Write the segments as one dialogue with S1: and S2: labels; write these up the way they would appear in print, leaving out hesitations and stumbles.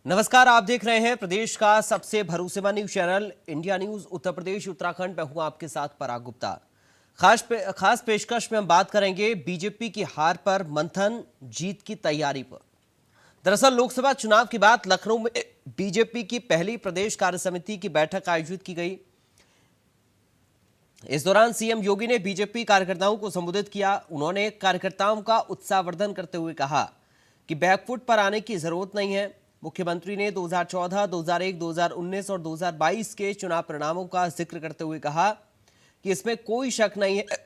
S1: नमस्कार, आप देख रहे हैं प्रदेश का सबसे भरोसेमंद news channel India news Uttar Pradesh Uttarakhand. मैं हूं आपके साथ पराग गुप्ता। खास पेशकश में हम बात करेंगे बीजेपी की हार पर मंथन, जीत की तैयारी पर। दरअसल लोकसभा चुनाव के बाद लखनऊ में बीजेपी की पहली प्रदेश कार्य समिति की बैठक आयोजित की गई। इस दौरान सीएम योगी ने बीजेपी कार्यकर्ताओं को संबोधित किया। उन्होंने कार्यकर्ताओं का उत्साहवर्धन करते हुए कहा कि बैकफुट पर आने की जरूरत नहीं है। मुख्यमंत्री ने 2014, 2001, 2019 और 2022 के चुनाव परिणामों का जिक्र करते हुए कहा कि इसमें कोई शक नहीं है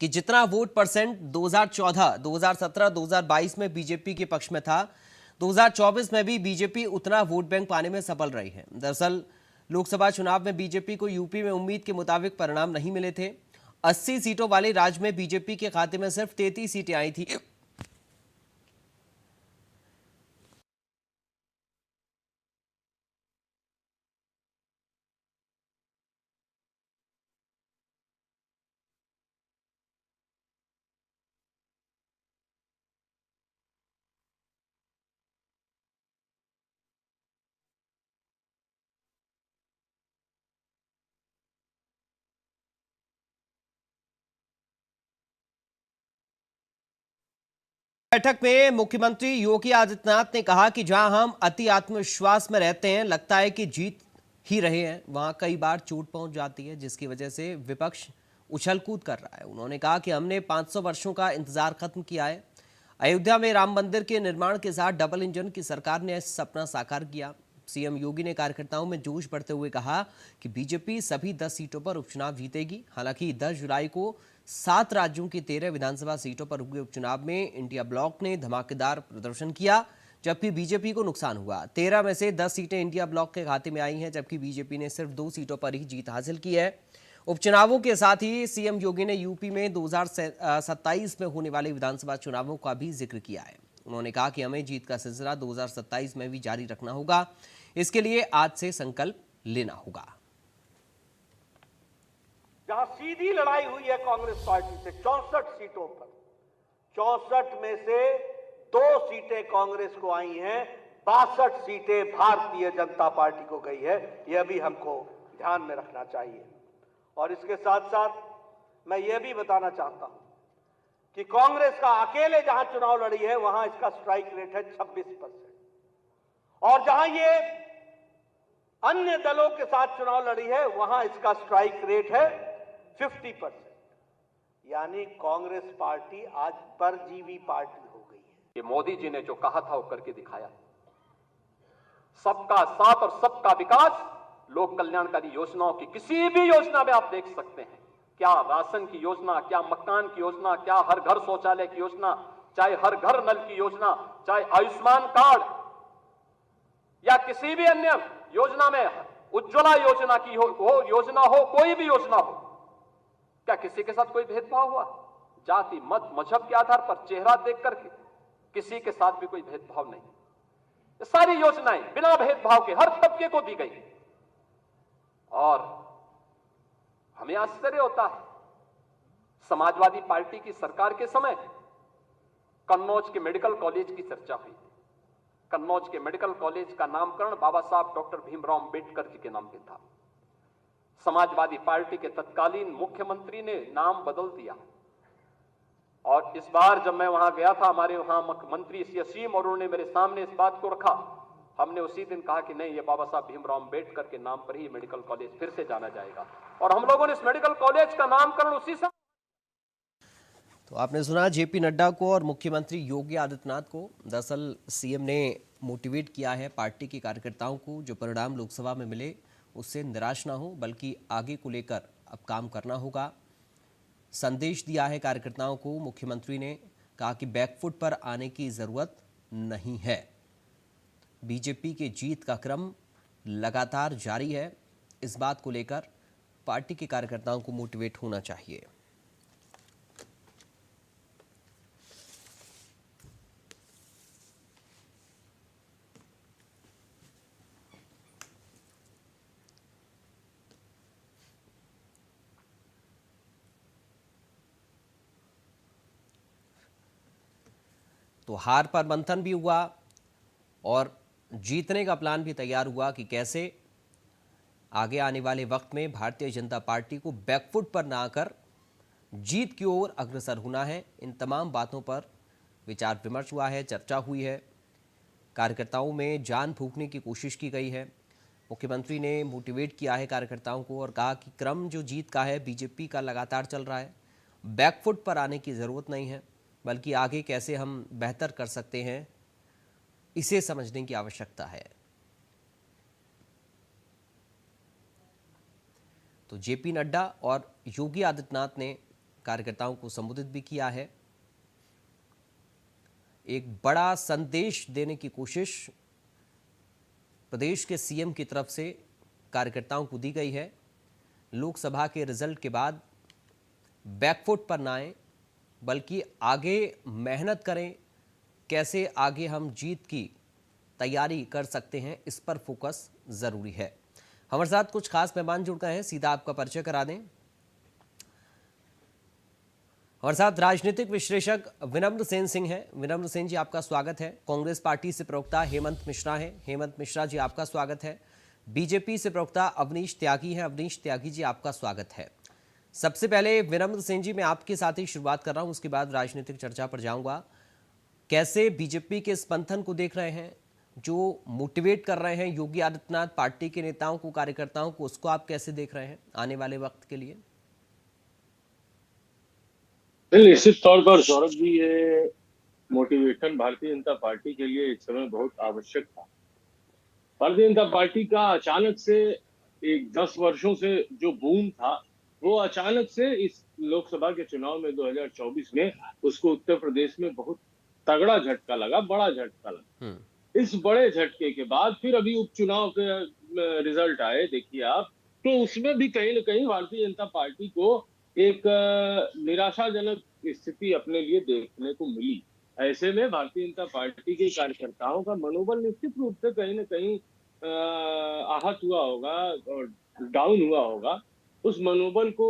S1: कि जितना वोट परसेंट 2014, 2017, 2022 में बीजेपी के पक्ष में था, 2024 में भी बीजेपी उतना वोट बैंक पाने में सफल रही है। दरअसल लोकसभा चुनाव में बीजेपी को यूपी में उम्मीद के मुताबिक परिणाम नहीं मिले थे। 80 सीटों वाले राज्य में बीजेपी के खाते में सिर्फ 33 सीटें आई थी। बैठक में मुख्यमंत्री योगी आदित्यनाथ ने कहा कि जहां हम अति आत्मविश्वास में रहते हैं, लगता है कि जीत ही रहे हैं, वहां कई बार चोट पहुंच जाती है, जिसकी वजह से विपक्ष उछल कूद कर रहा है। उन्होंने कहा कि हमने 500 वर्षों का इंतजार खत्म किया है। अयोध्या में राम मंदिर के निर्माण के साथ डबल इंजन की सरकार ने सपना साकार किया। सीएम योगी ने कार्यकर्ताओं में जोश भरते हुए कहा कि बीजेपी सभी 10 सीटों पर उपचुनाव जीतेगी। हालांकि 10 जुलाई को 7 राज्यों की 13 विधानसभा सीटों पर हुए उपचुनाव में इंडिया ब्लॉक ने धमाकेदार प्रदर्शन किया, जबकि बीजेपी को नुकसान हुआ। 13 में से 10 सीटें इंडिया ब्लॉक के खाते में आई हैं, जबकि बीजेपी ने सिर्फ 2 सीटों पर ही जीत हासिल की है। उपचुनावों के साथ ही सीएम योगी ने यूपी में 2027 में होने वाले विधानसभा चुनावों का भी जिक्र किया है। उन्होंने कहा कि हमें जीत का सिलसिला 2027 में भी जारी रखना होगा। इसके लिए आज से संकल्प लेना होगा।
S2: जहां सीधी लड़ाई हुई है कांग्रेस पार्टी से 64 सीटों पर, 64 में से 2 सीटें कांग्रेस को आई हैं, 62 सीटें भारतीय जनता पार्टी को गई है। यह भी हमको ध्यान में रखना चाहिए। और इसके साथ साथ मैं यह भी बताना चाहता हूं कि कांग्रेस का अकेले जहां चुनाव लड़ी है वहां इसका स्ट्राइक रेट है 26%, और जहां ये अन्य दलों के साथ चुनाव लड़ी है वहां इसका स्ट्राइक रेट है 50%। यानी कांग्रेस पार्टी आज परजीवी पार्टी हो गई है।
S3: ये मोदी जी ने जो कहा था वो करके दिखाया। सबका साथ और सबका विकास, लोक कल्याणकारी योजनाओं की किसी भी योजना में आप देख सकते हैं, क्या राशन की योजना, क्या मकान की योजना, क्या हर घर शौचालय की योजना, चाहे हर घर नल की योजना, चाहे आयुष्मान कार्ड या किसी भी अन्य योजना में, उज्ज्वला योजना की योजना हो, कोई भी योजना हो, क्या किसी के साथ कोई भेदभाव हुआ? जाति, मत, मजहब के आधार पर, चेहरा देख करके किसी के साथ भी कोई भेदभाव नहीं। ये सारी योजनाएं बिना भेदभाव के हर तबके को दी गई। और हमें आश्चर्य होता है, समाजवादी पार्टी की सरकार के समय कन्नौज के मेडिकल कॉलेज की चर्चा हुई। कन्नौज के मेडिकल कॉलेज का नामकरण बाबा साहब डॉक्टर भीमराव अंबेडकर जी के नाम पे था। समाजवादी पार्टी के तत्कालीन मुख्यमंत्री ने नाम बदल दिया। और इस बार जब मैं वहां गया था, हमारे वहां मुख्यमंत्री श्री असीम और उन्होंने मेरे सामने इस बात को रखा। हमने उसी दिन कहा कि नहीं, ये बाबा साहब भीमराव अंबेडकर के नाम पर ही मेडिकल कॉलेज फिर से जाना जाएगा। और हम लोगों ने इस मेडिकल कॉलेज का नामकरण उसी से।
S1: तो आपने सुना जेपी नड्डा को और मुख्यमंत्री योगी आदित्यनाथ को। दरअसल सीएम ने मोटिवेट किया है पार्टी के कार्यकर्ताओं को, जो परिणाम लोकसभा में मिले उससे निराश ना हो, बल्कि आगे को लेकर अब काम करना होगा। संदेश दिया है कार्यकर्ताओं को मुख्यमंत्री ने, कहा कि बैकफुट पर आने की जरूरत नहीं है। बीजेपी के जीत का क्रम लगातार जारी है। इस बात को लेकर पार्टी के कार्यकर्ताओं को मोटिवेट होना चाहिए। तो तो हार पर मंथन भी हुआ और जीतने का प्लान भी तैयार हुआ कि कैसे आगे आने वाले वक्त में भारतीय जनता पार्टी को बैकफुट पर ना आकर जीत की ओर अग्रसर होना है। इन तमाम बातों पर विचार विमर्श हुआ है, चर्चा हुई है, कार्यकर्ताओं में जान फूंकने की कोशिश की गई है। मुख्यमंत्री ने मोटिवेट किया है कार्यकर्ताओं को और कहा कि क्रम जो जीत का है बीजेपी का लगातार चल रहा है, बैकफुट पर आने की ज़रूरत नहीं है, बल्कि आगे कैसे हम बेहतर कर सकते हैं इसे समझने की आवश्यकता है। तो जेपी नड्डा और योगी आदित्यनाथ ने कार्यकर्ताओं को संबोधित भी किया है। एक बड़ा संदेश देने की कोशिश प्रदेश के सीएम की तरफ से कार्यकर्ताओं को दी गई है। लोकसभा के रिजल्ट के बाद बैकफुट पर ना आए, बल्कि आगे मेहनत करें, कैसे आगे हम जीत की तैयारी कर सकते हैं, इस पर फोकस जरूरी है। हमारे साथ कुछ खास मेहमान जुड़ गए हैं, सीधा आपका परिचय करा दें। हमारे साथ राजनीतिक विश्लेषक विनम्र सेन सिंह हैं। विनम्र सेन जी, आपका स्वागत है। कांग्रेस पार्टी से प्रवक्ता हेमंत मिश्रा हैं। हेमंत मिश्रा जी, आपका स्वागत है। बीजेपी से प्रवक्ता अवनीश त्यागी हैं। अवनीश त्यागी जी, आपका स्वागत है। सबसे पहले विनम्र सेन जी, मैं आपके साथ ही शुरुआत कर रहा हूं, उसके बाद राजनीतिक चर्चा पर जाऊंगा। कैसे बीजेपी के इस मंथन को देख रहे हैं, जो मोटिवेट कर रहे हैं योगी आदित्यनाथ पार्टी के नेताओं को, कार्यकर्ताओं को, उसको आप कैसे देख रहे हैं आने वाले वक्त के लिए?
S4: निश्चित तौर पर सौरभ जी, ये मोटिवेशन भारतीय जनता पार्टी के लिए इस समय बहुत आवश्यक था। भारतीय जनता पार्टी का अचानक से एक 10 वर्षों से जो बूम था, वो अचानक से इस लोकसभा के चुनाव में 2024 में उसको उत्तर प्रदेश में बहुत तगड़ा झटका लगा, बड़ा झटका लगा। इस बड़े झटके के बाद फिर अभी उपचुनाव के रिजल्ट आए, देखिए आप, तो उसमें भी कहीं ना कहीं भारतीय जनता पार्टी को एक निराशाजनक स्थिति अपने लिए देखने को मिली। ऐसे में भारतीय जनता पार्टी के कार्यकर्ताओं का मनोबल निश्चित रूप से कहीं ना कहीं आहत हुआ होगा और डाउन हुआ होगा। उस मनोबल को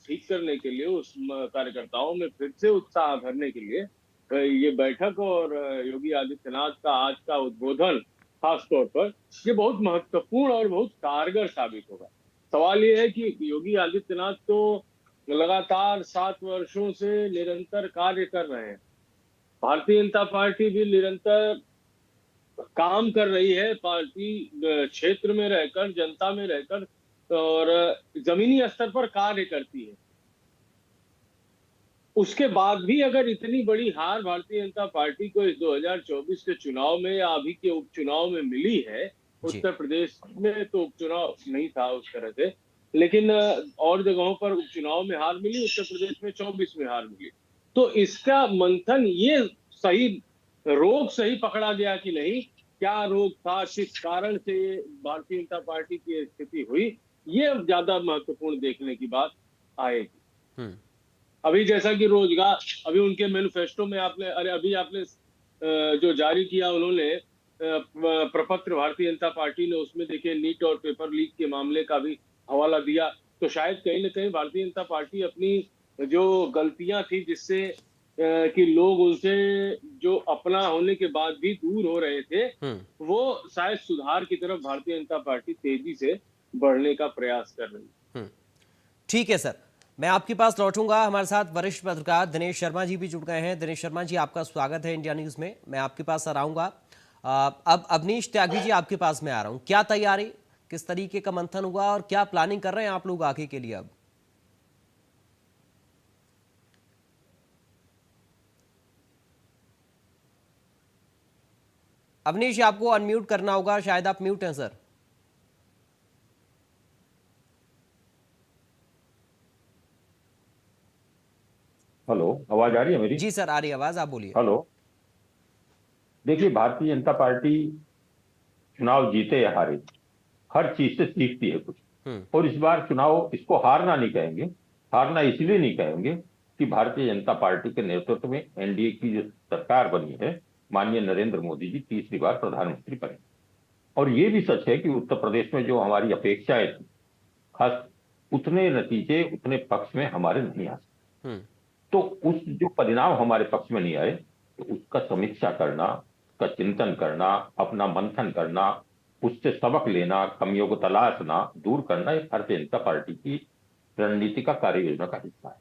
S4: ठीक करने के लिए, उस कार्यकर्ताओं में फिर से उत्साह भरने के लिए ये बैठक और योगी आदित्यनाथ का आज का उद्बोधन खास तौर पर ये बहुत महत्वपूर्ण और बहुत कारगर साबित होगा। सवाल ये है कि योगी आदित्यनाथ तो लगातार 7 वर्षों से निरंतर कार्य कर रहे हैं, भारतीय जनता पार्टी भी निरंतर काम कर रही है, पार्टी क्षेत्र में रहकर, जनता में रहकर और जमीनी स्तर पर कार्य करती है। उसके बाद भी अगर इतनी बड़ी हार भारतीय जनता पार्टी को इस 2024 के चुनाव में या अभी के उपचुनाव में मिली है, उत्तर प्रदेश में तो उपचुनाव नहीं था उस तरह से, लेकिन और जगहों पर उपचुनाव में हार मिली, उत्तर प्रदेश में 24 में हार मिली, तो इसका मंथन, ये सही रोग सही पकड़ा गया कि नहीं, क्या रोग था, किस कारण से भारतीय जनता पार्टी की स्थिति हुई, ये ज्यादा महत्वपूर्ण देखने की बात आएगी। अभी जैसा कि रोजगार, अभी उनके मैनिफेस्टो में अभी आपने जो जारी किया उन्होंने प्रपत्र भारतीय जनता पार्टी ने, उसमें देखिए नीट और पेपर लीक के मामले का भी हवाला दिया। तो शायद कहीं ना कहीं भारतीय जनता पार्टी अपनी जो गलतियां थी, जिससे कि लोग उनसे जो अपना होने के बाद भी दूर हो रहे थे, वो शायद सुधार की तरफ भारतीय जनता पार्टी तेजी से बढ़ने का प्रयास कर रही है।
S1: ठीक है सर, मैं आपके पास लौटूंगा। हमारे साथ वरिष्ठ पत्रकार दिनेश शर्मा जी भी जुड़ गए हैं। दिनेश शर्मा जी, आपका स्वागत है इंडिया न्यूज में। मैं आपके पास आऊंगा। अब अवनीश त्यागी जी, आपके पास मैं आ रहा हूं। क्या तैयारी, किस तरीके का मंथन हुआ और क्या प्लानिंग कर रहे हैं आप लोग आगे के लिए? अब अवनीश जी, आपको अनम्यूट करना होगा, शायद आप म्यूट हैं सर।
S5: हेलो, आवाज आ रही है मेरी?
S1: जी सर, आ रही आवाज, आप बोलिए।
S5: हेलो, देखिए, भारतीय जनता पार्टी चुनाव जीते या हारे, हर चीज से सीखती है कुछ। और इस बार चुनाव, इसको हारना नहीं कहेंगे, हारना इसलिए नहीं कहेंगे कि भारतीय जनता पार्टी के नेतृत्व में एनडीए की जो सरकार बनी है, माननीय नरेंद्र मोदी जी तीसरी बार प्रधानमंत्री बने। और ये भी सच है कि उत्तर प्रदेश में जो हमारी अपेक्षाएं थी, खास उतने नतीजे, उतने पक्ष में हमारे नहीं आ सके। तो उस जो परिणाम हमारे पक्ष में नहीं आए, तो उसका समीक्षा करना, उसका चिंतन करना, अपना मंथन करना, उससे सबक लेना, कमियों को तलाशना, दूर करना, ये भारतीय जनता पार्टी की रणनीति का कार्य योजना का हिस्सा है।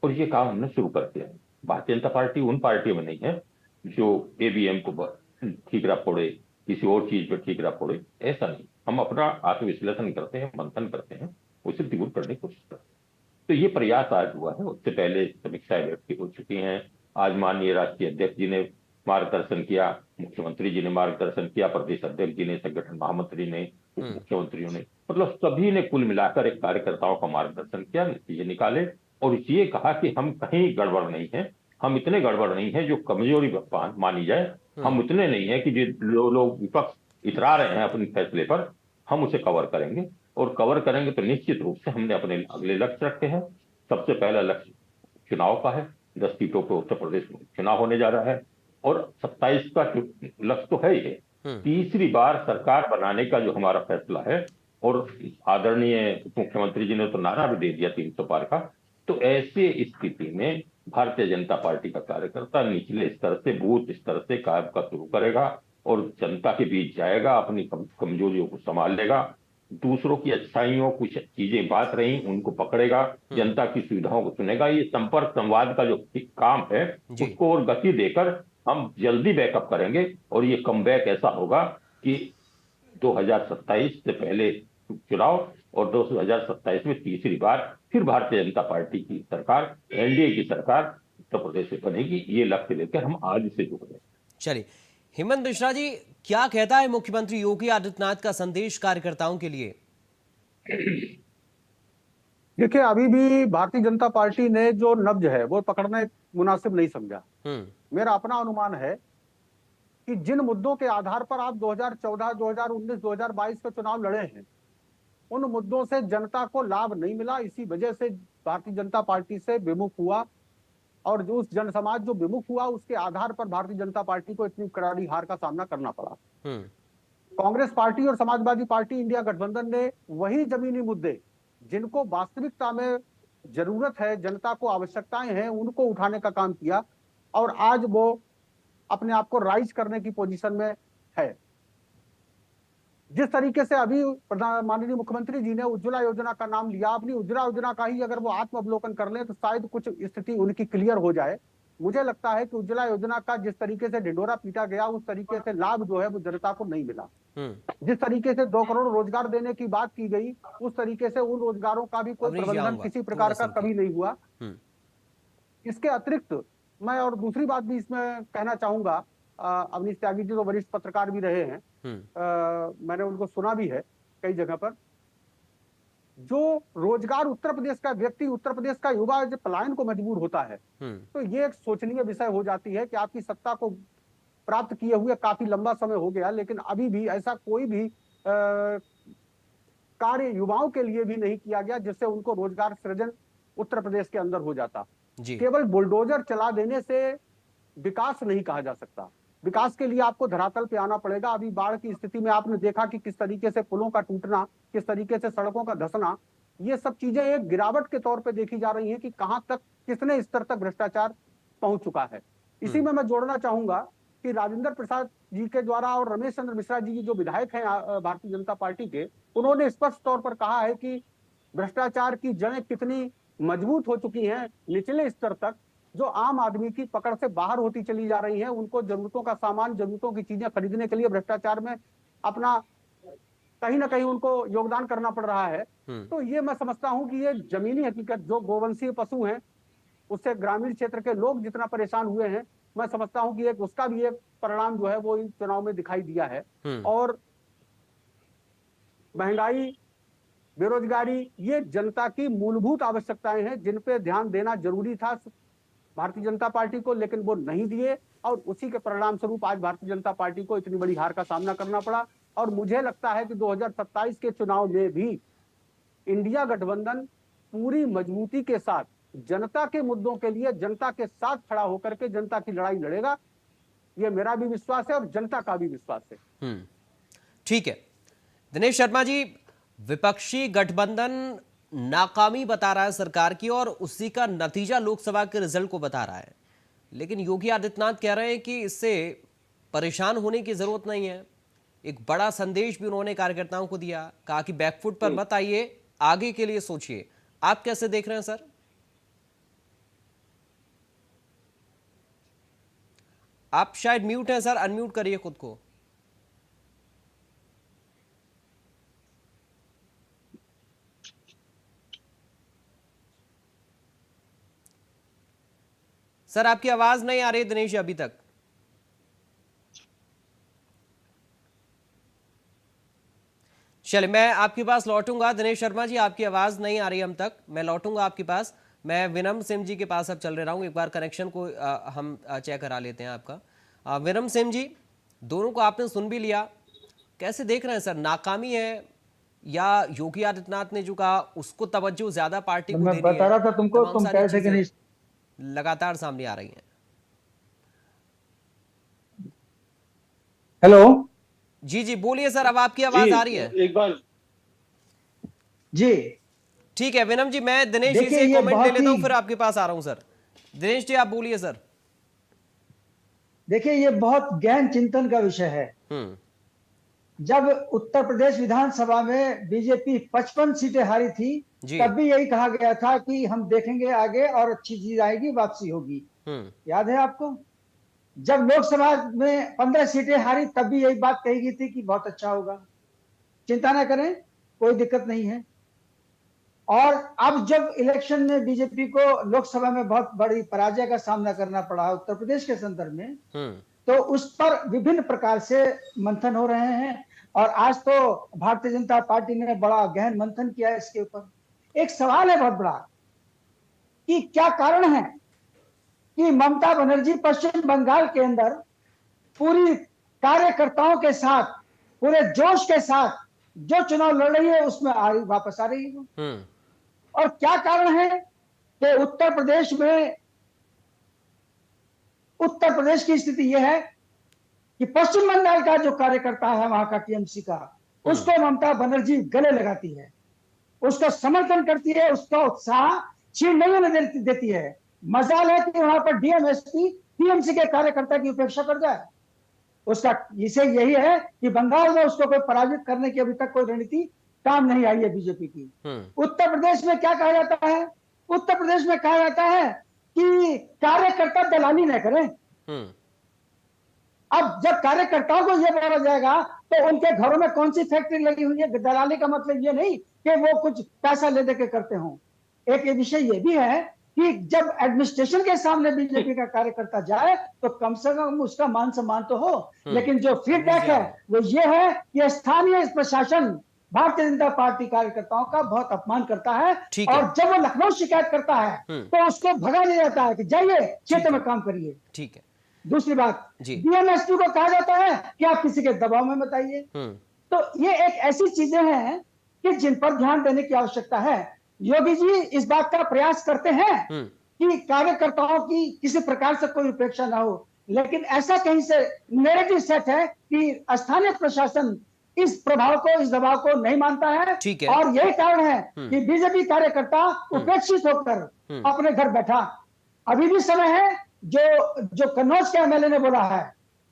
S5: और ये काम हमने शुरू कर दिया है। भारतीय जनता पार्टी उन पार्टियों में नहीं है जो ईवीएम को ठीकरा फोड़े, किसी और चीज पर ठीकरा फोड़े, ऐसा नहीं। हम अपना आत्मविश्लेषण करते हैं, मंथन करते हैं, उसे दूर करने की कोशिश करते हैं। तो ये प्रयास आज हुआ है। उससे पहले समीक्षाएं व्यक्त हो चुकी हैं। आज माननीय राष्ट्रीय अध्यक्ष जी ने मार्गदर्शन किया, मुख्यमंत्री जी ने मार्गदर्शन किया, प्रदेश अध्यक्ष जी ने, संगठन महामंत्री ने, उप मुख्यमंत्रियों ने, मतलब सभी ने कुल मिलाकर एक कार्यकर्ताओं का मार्गदर्शन किया, नतीजे निकाले और ये कहा कि हम कहीं गड़बड़ नहीं है, हम इतने गड़बड़ नहीं है जो कमजोरी मानी जाए, हम इतने नहीं है कि जो लोग विपक्ष इतरा रहे हैं अपने फैसले पर, हम उसे कवर करेंगे। और कवर करेंगे तो निश्चित रूप से हमने अपने अगले लक्ष्य रखे हैं। सबसे पहला लक्ष्य चुनाव का है। 10 सीटों पर उत्तर प्रदेश में चुनाव होने जा रहा है और 27 का लक्ष्य तो है ही है। तीसरी बार सरकार बनाने का जो हमारा फैसला है, और आदरणीय मुख्यमंत्री जी ने तो नारा भी दे दिया 300 पार का। तो ऐसे स्थिति में भारतीय जनता पार्टी का कार्यकर्ता निचले स्तर से, बूथ स्तर से काम का शुरू करेगा और जनता के बीच जाएगा, अपनी कमजोरियों को संभालेगा, दूसरों की अच्छाइयों, कुछ चीजें बात रही उनको पकड़ेगा, जनता की सुविधाओं को सुनेगा। ये संपर्क संवाद का जो काम है उसको और गति देकर हम जल्दी बैकअप करेंगे और ये कमबैक ऐसा होगा कि 2027 से पहले चुनाव और 2027 में तीसरी बार फिर भारतीय जनता पार्टी की सरकार, एनडीए की सरकार उत्तर प्रदेश में बनेगी। ये लक्ष्य लेकर हम आज से जुड़ गए।
S1: चलिए, हेमंत मिश्रा जी, क्या कहता है मुख्यमंत्री योगी आदित्यनाथ का संदेश कार्यकर्ताओं के लिए?
S6: देखिए, अभी भी भारतीय जनता पार्टी ने जो नब्ज है वो पकड़ना मुनासिब नहीं समझा। मेरा अपना अनुमान है कि जिन मुद्दों के आधार पर आप 2014, 2019, 2022 के चुनाव लड़े हैं, उन मुद्दों से जनता को लाभ नहीं मिला। इसी वजह से भारतीय जनता पार्टी से विमुख हुआ और जो उस जन समाज जो विमुख हुआ उसके आधार पर भारतीय जनता पार्टी को इतनी करारी हार का सामना करना पड़ा। कांग्रेस पार्टी और समाजवादी पार्टी इंडिया गठबंधन ने वही जमीनी मुद्दे जिनको वास्तविकता में जरूरत है, जनता को आवश्यकताएं हैं, उनको उठाने का काम किया और आज वो अपने आप को राइज करने की पोजीशन में है। जिस तरीके से अभी माननीय मुख्यमंत्री जी ने उज्ज्वला योजना का नाम लिया, अपनी उज्ज्वला योजना का ही अगर वो आत्म अवलोकन कर ले तो शायद कुछ स्थिति उनकी क्लियर हो जाए। मुझे लगता है कि उज्ज्वला योजना का जिस तरीके से ढिंढोरा पीटा गया, उस तरीके से लाभ जो है वो जनता को नहीं मिला। जिस तरीके से 2 करोड़ रोजगार देने की बात की गई, उस तरीके से उन रोजगारों का भी कोई प्रबंधन किसी प्रकार का कभी नहीं हुआ। इसके अतिरिक्त मैं और दूसरी बात भी इसमें कहना चाहूंगा, अवनीश त्यागी जी तो वरिष्ठ पत्रकार भी रहे हैं, मैंने उनको सुना भी है कई जगह पर। जो रोजगार उत्तर प्रदेश का व्यक्ति, उत्तर प्रदेश का युवा जब पलायन को मजबूर होता है तो ये एक सोचनीय विषय हो जाती है कि आपकी सत्ता को प्राप्त किए हुए काफी लंबा समय हो गया, लेकिन अभी भी ऐसा कोई भी कार्य युवाओं के लिए भी नहीं किया गया जिससे उनको रोजगार सृजन उत्तर प्रदेश के अंदर हो जाता। केवल बुलडोजर चला देने से विकास नहीं कहा जा सकता। विकास के लिए आपको धरातल पे आना पड़ेगा। अभी बाढ़ की स्थिति में आपने देखा कि किस तरीके से पुलों का टूटना, किस तरीके से सड़कों का धंसना, ये सब चीजें एक गिरावट के तौर पे देखी जा रही हैं कि कहां तक, कितने स्तर तक भ्रष्टाचार पहुंच चुका है। इसी में मैं जोड़ना चाहूंगा कि राजेंद्र प्रसाद जी के द्वारा और रमेश चंद्र मिश्रा जी जो विधायक हैं भारतीय जनता पार्टी के, उन्होंने स्पष्ट तौर पर कहा है कि भ्रष्टाचार की जड़ें कितनी मजबूत हो चुकी हैं निचले स्तर तक, जो आम आदमी की पकड़ से बाहर होती चली जा रही हैं। उनको जरूरतों का सामान, जरूरतों की चीजें खरीदने के लिए भ्रष्टाचार में अपना कहीं ना कहीं उनको योगदान करना पड़ रहा है। तो ये मैं समझता हूं कि ये जमीनी हकीकत, जो गोवंशीय पशु हैं उससे ग्रामीण क्षेत्र के लोग जितना परेशान हुए हैं, मैं समझता हूं कि उसका भी एक परिणाम जो है वो इन चुनाव में दिखाई दिया है। और महंगाई, बेरोजगारी, ये जनता की मूलभूत आवश्यकताएं हैं जिन पे ध्यान देना जरूरी था भारतीय जनता पार्टी को, लेकिन वो नहीं दिए और उसी के परिणाम स्वरूप आज भारतीय जनता पार्टी को इतनी बड़ी हार का सामना करना पड़ा। और मुझे लगता है कि 2027 के चुनाव में भी इंडिया गठबंधन पूरी मजबूती के साथ जनता के मुद्दों के लिए जनता के साथ खड़ा होकर के जनता की लड़ाई लड़ेगा। ये मेरा भी विश्वास है और जनता का भी विश्वास है।
S1: ठीक है दिनेश शर्मा जी, विपक्षी गठबंधन नाकामी बता रहा है सरकार की और उसी का नतीजा लोकसभा के रिजल्ट को बता रहा है, लेकिन योगी आदित्यनाथ कह रहे हैं कि इससे परेशान होने की जरूरत नहीं है। एक बड़ा संदेश भी उन्होंने कार्यकर्ताओं को दिया, कहा कि बैकफुट पर मत आइए, आगे के लिए सोचिए। आप कैसे देख रहे हैं सर? आप शायद म्यूट हैं सर, अनम्यूट करिए खुद को। सर आपकी आवाज नहीं आ रही दिनेश जी अभी तक। चलिए मैं आपके पास लौटूंगा। दिनेश शर्मा जी आपकी आवाज नहीं आ रही हम तक, मैं लौटूंगा आपके पास। मैं विनम्र सिंह जी के पास अब चल रहा हूं, एक बार कनेक्शन को हम चेक करा लेते हैं आपका। विनम्र सिंह जी, दोनों को आपने सुन भी लिया, कैसे देख रहे हैं सर? नाकामी है या योगी आदित्यनाथ ने जो कहा उसको तवज्जो ज्यादा पार्टी को देनी है?
S7: बता रहा था तुमको, तुम कह थे कि नहीं
S1: लगातार सामने आ रही हैं।
S7: हेलो
S1: जी जी बोलिए सर, अब आपकी आवाज आ रही है
S4: एक बार
S7: जी।
S1: ठीक है विनम जी, मैं दिनेश जी से कमेंट ले लेता हूं, फिर आपके पास आ रहा हूं सर। दिनेश जी आप बोलिए सर।
S7: देखिए ये बहुत गहन चिंतन का विषय है। जब उत्तर प्रदेश विधानसभा में बीजेपी 55 सीटें हारी थी, तब भी यही कहा गया था कि हम देखेंगे आगे और अच्छी चीज आएगी, वापसी होगी। याद है आपको? जब लोकसभा में 15 सीटें हारी, तब भी यही बात कही गई थी कि बहुत अच्छा होगा, चिंता ना करें, कोई दिक्कत नहीं है। और अब जब इलेक्शन में बीजेपी को लोकसभा में बहुत बड़ी पराजय का सामना करना पड़ा उत्तर प्रदेश के संदर्भ में, तो उस पर विभिन्न प्रकार से मंथन हो रहे हैं। और आज तो भारतीय जनता पार्टी ने बड़ा गहन मंथन किया है इसके ऊपर। एक सवाल है बहुत बड़ा कि क्या कारण है कि ममता बनर्जी पश्चिम बंगाल के अंदर पूरी कार्यकर्ताओं के साथ, पूरे जोश के साथ जो चुनाव लड़ रही है उसमें वापस आ रही है। और क्या कारण है कि उत्तर प्रदेश की स्थिति यह है कि पश्चिम बंगाल का जो कार्यकर्ता है वहां का टीएमसी का, उसको ममता बनर्जी गले लगाती है, उसको समर्थन करती है, उसका उत्साह छीन नहीं होने देती है। मजाल है कि वहां पर डीएमएसपी टीएमसी के कार्यकर्ता की उपेक्षा कर जाए। उसका इसे यही है कि बंगाल में उसको कोई पराजित करने की अभी तक कोई रणनीति काम नहीं आई है बीजेपी की। उत्तर प्रदेश में क्या कहा जाता है? उत्तर प्रदेश में कहा जाता है कि कार्यकर्ता दलाली न करें। अब जब कार्यकर्ताओं को यह बोला जाएगा तो उनके घरों में कौन सी फैक्ट्री लगी हुई है? दलाली का मतलब यह नहीं कि वो कुछ पैसा ले दे के करते हों। एक ये विषय ये भी है कि जब एडमिनिस्ट्रेशन के सामने बीजेपी का कार्यकर्ता जाए तो कम से कम उसका मान सम्मान तो हो। लेकिन जो फीडबैक है वो ये है कि स्थानीय प्रशासन भारतीय जनता पार्टी कार्यकर्ताओं का बहुत अपमान करता है। और जब वो लखनऊ शिकायत करता है तो उसको भगा दिया जाता है कि जाइए क्षेत्र में काम करिए।
S1: ठीक है।
S7: दूसरी बात, डीएमएसपी को कहा जाता है कि आप किसी के दबाव में मत आइए। तो ये एक ऐसी चीजें हैं कि जिन पर ध्यान देने की आवश्यकता है। योगी जी इस बात का प्रयास करते हैं कि कार्यकर्ताओं की किसी प्रकार से कोई उपेक्षा ना हो, लेकिन ऐसा कहीं से नैरेटिव सेट है कि स्थानीय प्रशासन इस प्रभाव को, इस दबाव को नहीं मानता है। और यही कारण है कि बीजेपी कार्यकर्ता उपेक्षित होकर अपने घर बैठा। अभी भी समय है, जो कन्नौज के एमएलए ने बोला है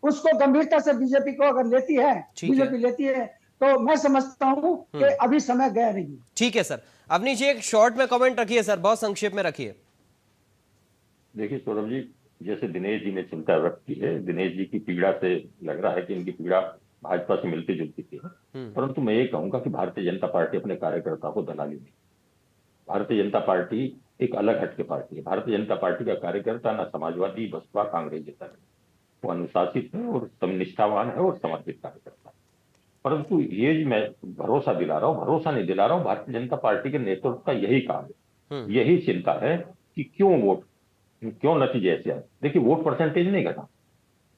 S7: उसको गंभीरता से बीजेपी को अगर लेती है, बीजेपी लेती है, तो मैं समझता हूं कि अभी समय गया नहीं।
S1: ठीक है सर। अवनीश जी एक शॉर्ट में कमेंट रखिए सर, बहुत संक्षेप में रखिए।
S5: देखिए सौरभ जी, जैसे दिनेश जी ने चिंता व्यक्त की है, दिनेश जी की पीड़ा से लग रहा है कि इनकी पीड़ा भाजपा से मिलती जुलती थी, परंतु मैं ये कहूंगा कि भारतीय जनता पार्टी अपने कार्यकर्ताओं को दलाली नहीं। भारतीय जनता पार्टी एक अलग हटके पार्टी है। भारतीय जनता पार्टी का कार्यकर्ता ना समाजवादी, बसपा, कांग्रेस जैसा है, वो अनुशासित है और निष्ठावान है और समर्पित कार्यकर्ता है। परंतु ये मैं भरोसा दिला रहा हूँ, भरोसा नहीं दिला रहा हूँ, भारतीय जनता पार्टी के नेतृत्व का यही काम है, यही चिंता है कि क्यों नतीजे ऐसे आए। देखिए वोट परसेंटेज नहीं घटा,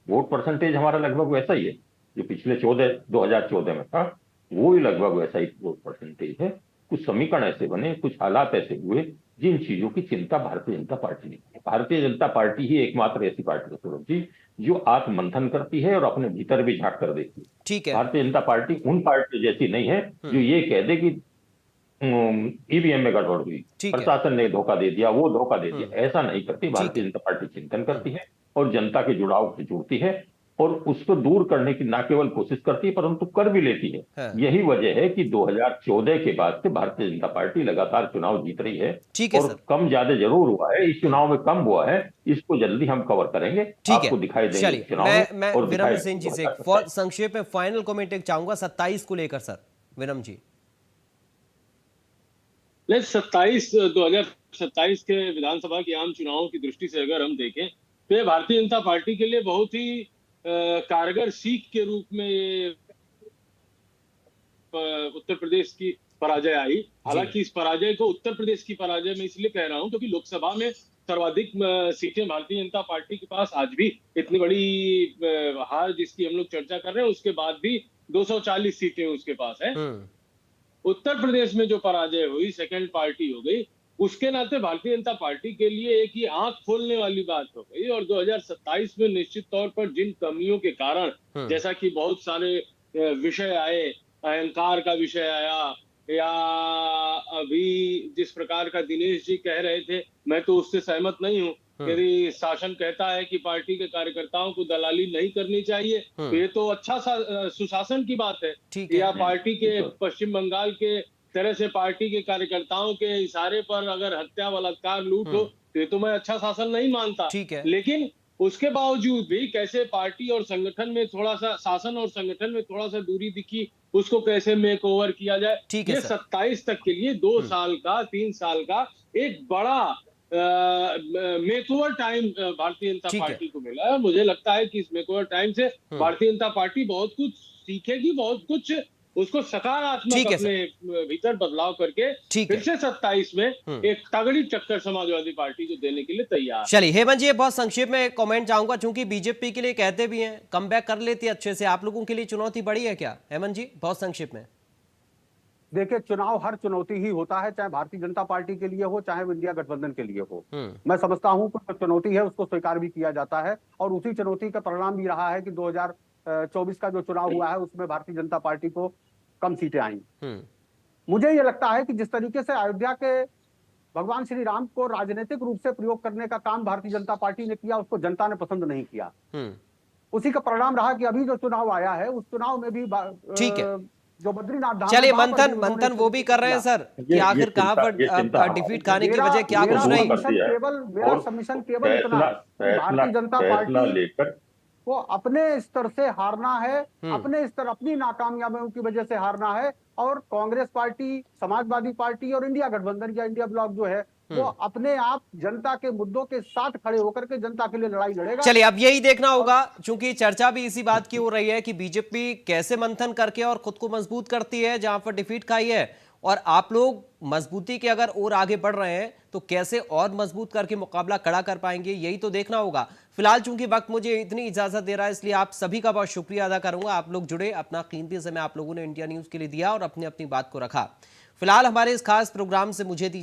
S5: वोट परसेंटेज हमारा लगभग वैसा ही है जो पिछले 2014 में था, वो ही लगभग वैसा ही वोट परसेंटेज है। कुछ समीकरण ऐसे बने, कुछ हालात ऐसे हुए जिन चीजों की चिंता भारतीय जनता पार्टी ने की। भारतीय जनता पार्टी ही एकमात्र ऐसी पार्टी है सौरभ जी जो आत्ममंथन करती है और अपने भीतर भी झांक कर देखती है।
S1: ठीक है।
S5: भारतीय जनता पार्टी उन पार्टी जैसी नहीं है जो ये कह दे कि ईवीएम में गड़बड़ हुई, प्रशासन ने धोखा दे दिया, वो धोखा दे दिया, ऐसा नहीं करती। भारतीय जनता पार्टी चिंतन करती है, जनता के जुड़ाव से जुड़ती है और उसको दूर करने की ना केवल कोशिश करती है परंतु कर भी लेती है।
S1: हाँ।
S5: यही वजह है कि 2014 के बाद से भारतीय जनता पार्टी लगातार चुनाव जीत रही है।
S1: ठीक है
S5: और
S1: सर।
S5: कम ज्यादा जरूर हुआ है, इस चुनाव में कम हुआ है, इसको जल्दी हम कवर करेंगे,
S1: ठीक
S5: आपको
S1: है।
S5: दिखाई देंगे
S1: चलिए,
S5: चुनाव में।
S1: मैं
S5: और
S1: विनम्र सिंह जी से
S5: दिखाई
S1: संक्षेप में फाइनल कमेंट एक चाहूंगा 27 को लेकर सर। विनम्र जी।
S4: 2027 के विधानसभा के आम चुनावों की दृष्टि से अगर हम देखें तो ये भारतीय जनता पार्टी के लिए बहुत ही कारगर सीख के रूप में ये उत्तर प्रदेश की पराजय आई। हालांकि इस पराजय को उत्तर प्रदेश की पराजय में इसलिए कह रहा हूं क्योंकि लोकसभा में सर्वाधिक सीटें भारतीय जनता पार्टी के पास आज भी, इतनी बड़ी हार जिसकी हम लोग चर्चा कर रहे हैं उसके बाद भी 240 सीटें उसके पास है। उत्तर प्रदेश में जो पराजय हुई, सेकंड पार्टी हो गई, उसके नाते भारतीय जनता पार्टी के लिए एक ही आंख खोलने वाली बात हो गई। और 2027 में निश्चित तौर पर जिन कमियों के कारण, जैसा कि बहुत सारे विषय आए, अहंकार का विषय आया, या अभी जिस प्रकार का दिनेश जी कह रहे थे, मैं तो उससे सहमत नहीं हूं। यदि शासन कहता है कि पार्टी के कार्यकर्ताओं को दलाली नहीं करनी चाहिए तो ये तो अच्छा सुशासन की बात है। या पार्टी के पश्चिम बंगाल के तरह से पार्टी के कार्यकर्ताओं के इशारे पर अगर हत्या, बलात्कार, लूट हो तो ये तो मैं अच्छा शासन नहीं मानता। लेकिन उसके बावजूद भी कैसे पार्टी और संगठन में थोड़ा सा, शासन और संगठन में थोड़ा सा दूरी दिखी, उसको कैसे मेक ओवर किया जाए, ये 27 तक के लिए 2 साल का, 3 साल का एक बड़ा make over time Bharatiya Janata party को मिला है। मुझे लगता है कि इस मेक ओवर टाइम से भारतीय जनता पार्टी बहुत कुछ सीखेगी, बहुत कुछ उसको सकारात्मक अपने भीतर बदलाव करके फिर से 27 में एक तगड़ी टक्कर समाजवादी पार्टी को देने के लिए तैयार।
S1: चलिए हेमंत जी, बहुत संक्षेप में कमेंट चाहूंगा, चूंकि बीजेपी के लिए कहते भी हैं कमबैक कर लेती है अच्छे से, आप लोगों के लिए चुनौती बड़ी है क्या? हेमंत जी, बहुत संक्षेप में।
S6: देखिए, चुनाव हर चुनौती ही होता है, चाहे भारतीय जनता पार्टी के लिए हो, चाहे वो इंडिया गठबंधन के लिए हो। मैं समझता हूं कि चुनौती है उसको स्वीकार भी किया जाता है और उसी चुनौती का परिणाम भी रहा है कि 2024 का जो चुनाव हुआ है उसमें भारतीय जनता पार्टी को कम सीटें आई। मुझे ये लगता है कि जिस तरीके से अयोध्या के भगवान श्री राम को राजनीतिक रूप से प्रयोग करने का काम भारतीय जनता पार्टी ने किया, उसको जनता ने पसंद नहीं किया। उसी का परिणाम रहा कि अभी जो चुनाव आया है उस चुनाव में भी
S1: ठीक है,
S6: जो बद्रीनाथ धाम,
S1: चलिए मंथन वो भी कर रहे हैं सर कि आखिर कहां पर डिफीट खाने की वजह क्या कुछ नहीं।
S6: मेरा सबमिशन केवल इतना, भारतीय जनता पार्टी को अपने स्तर से हारना है, अपने स्तर, अपनी नाकामयाबियों की वजह से हारना है, और कांग्रेस पार्टी, समाजवादी पार्टी और इंडिया गठबंधन या इंडिया ब्लॉक जो है वो अपने आप जनता के मुद्दों के साथ खड़े होकर के जनता के लिए लड़ाई लड़ेगा।
S1: चलिए, अब यही देखना होगा, क्योंकि चर्चा भी इसी बात की हो रही है कि बीजेपी कैसे मंथन करके और खुद को मजबूत करती है जहां पर डिफीट खाई है, और आप लोग मजबूती के अगर और आगे बढ़ रहे हैं तो कैसे और मजबूत करके मुकाबला खड़ा कर पाएंगे, यही तो देखना होगा। फिलहाल चूंकि वक्त मुझे इतनी इजाजत दे रहा है, इसलिए आप सभी का बहुत शुक्रिया अदा करूंगा। आप लोग जुड़े, अपना कीमती समय आप लोगों ने इंडिया न्यूज के लिए दिया और अपनी अपनी बात को रखा। फिलहाल हमारे इस खास प्रोग्राम से मुझे